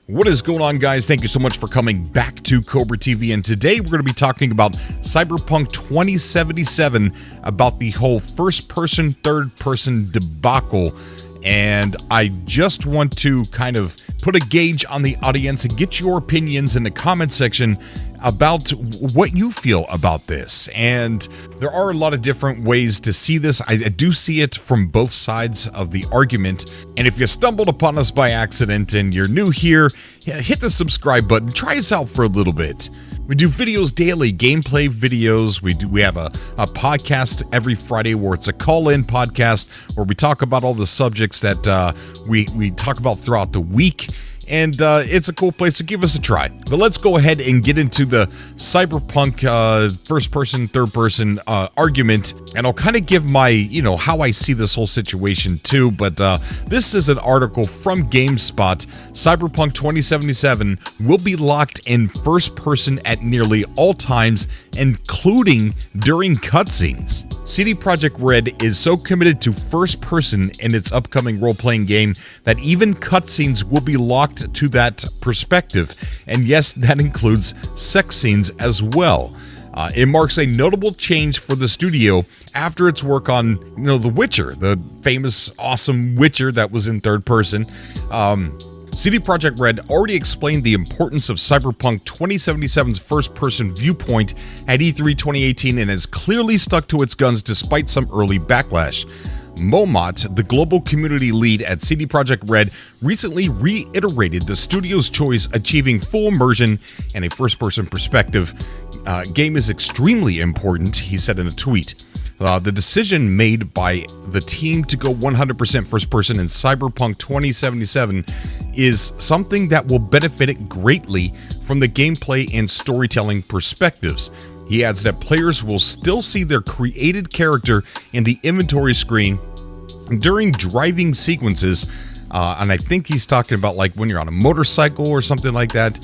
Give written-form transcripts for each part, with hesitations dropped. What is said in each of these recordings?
What is going on, guys? Thank you so much for coming back to Cobra TV, and today we're going to be talking about Cyberpunk 2077, about the whole first-person, third-person debacle. And I just want to kind of put a gauge on the audience and get your opinions in the comment section about what you feel about this. And there are a lot of different ways to see this. I do see it from both sides of the argument. And if you stumbled upon us by accident and you're new here, hit the subscribe button. Try us out for a little bit. We do videos daily, gameplay videos. We have a podcast every Friday where it's a call-in podcast where we talk about all the subjects that we talk about throughout the week. And it's a cool place, so give us a try. But let's go ahead and get into the Cyberpunk first-person, third-person argument. And I'll kind of give my, how I see this whole situation too. But this is an article from GameSpot. Cyberpunk 2077 will be locked in first-person at nearly all times, including during cutscenes. CD Projekt Red is so committed to first-person in its upcoming role-playing game that even cutscenes will be locked to that perspective, and yes, that includes sex scenes as well. It marks a notable change for the studio after its work on, The Witcher, the famous, awesome Witcher that was in third person. CD Projekt Red already explained the importance of Cyberpunk 2077's first-person viewpoint at E3 2018 and has clearly stuck to its guns despite some early backlash. Momot, the global community lead at CD Projekt Red, recently reiterated the studio's choice, achieving full immersion and a first-person perspective. Game is extremely important, he said in a tweet. The decision made by the team to go 100% first-person in Cyberpunk 2077 is something that will benefit it greatly from the gameplay and storytelling perspectives. He adds that players will still see their created character in the inventory screen during driving sequences, and I think he's talking about like when you're on a motorcycle or something like that,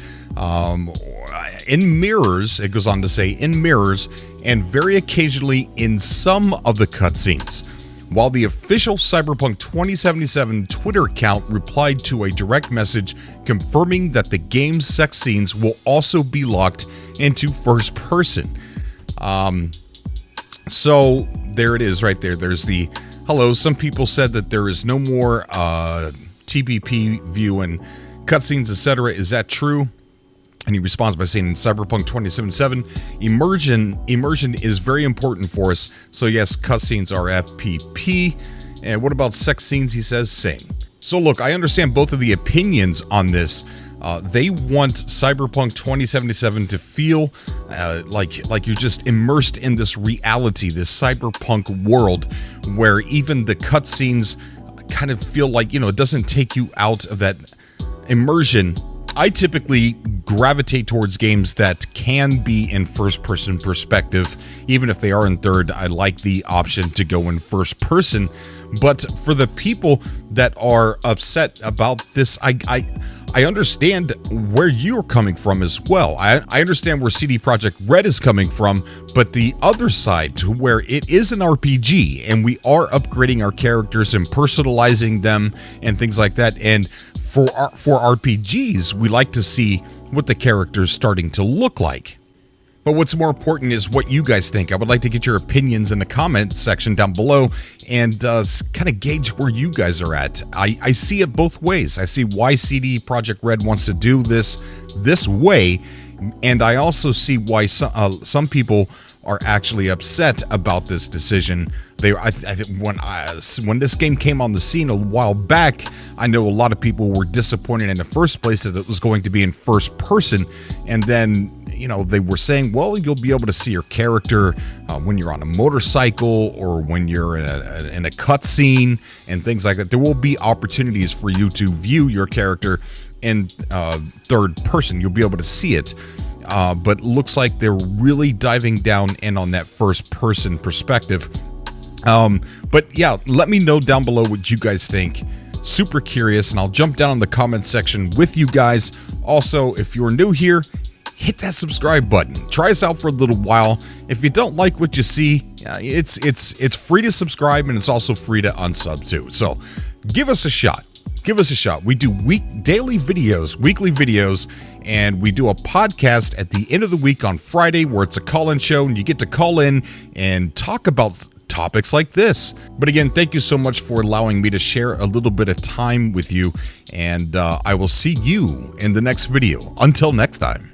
in mirrors, it goes on to say, in mirrors, and very occasionally in some of the cutscenes. While the official Cyberpunk 2077 Twitter account replied to a direct message confirming that the game's sex scenes will also be locked into first person. So there it is right there. There's the hello. Some people said that there is no more TPP view and cutscenes, etc. Is that true? And he responds by saying in Cyberpunk 2077, immersion is very important for us. So yes, cutscenes are FPP. And what about sex scenes? He says same. So look, I understand both of the opinions on this. They want Cyberpunk 2077 to feel like you're just immersed in this reality, this cyberpunk world, where even the cutscenes kind of feel like, it doesn't take you out of that immersion. I typically gravitate towards games that can be in first-person perspective. Even if they are in third, I like the option to go in first person. But for the people that are upset about this, I understand where you're coming from as well. I understand where CD Projekt Red is coming from, but the other side, to where it is an RPG and we are upgrading our characters and personalizing them and things like that. And for RPGs, we like to see what the character's starting to look like. But what's more important is what you guys think. I would like to get your opinions in the comment section down below and kind of gauge where you guys are at. I see it both ways. I see why CD Projekt Red wants to do this way, and I also see why some people are actually upset about this decision. I think when this game came on the scene a while back, I know a lot of people were disappointed in the first place that it was going to be in first person, and then they were saying, well, you'll be able to see your character when you're on a motorcycle or when you're in a cutscene and things like that. There will be opportunities for you to view your character in third person. You'll be able to see it. But looks like they're really diving down in on that first person perspective. But yeah, let me know down below what you guys think. Super curious, and I'll jump down in the comment section with you guys. Also, if you're new here, hit that subscribe button. Try us out for a little while. If you don't like what you see, it's free to subscribe, and it's also free to unsub too. So give us a shot. give us a shot. We do daily videos, weekly videos, and we do a podcast at the end of the week on Friday where it's a call-in show, and you get to call in and talk about topics like this. But again, thank you so much for allowing me to share a little bit of time with you, and I will see you in the next video. Until next time.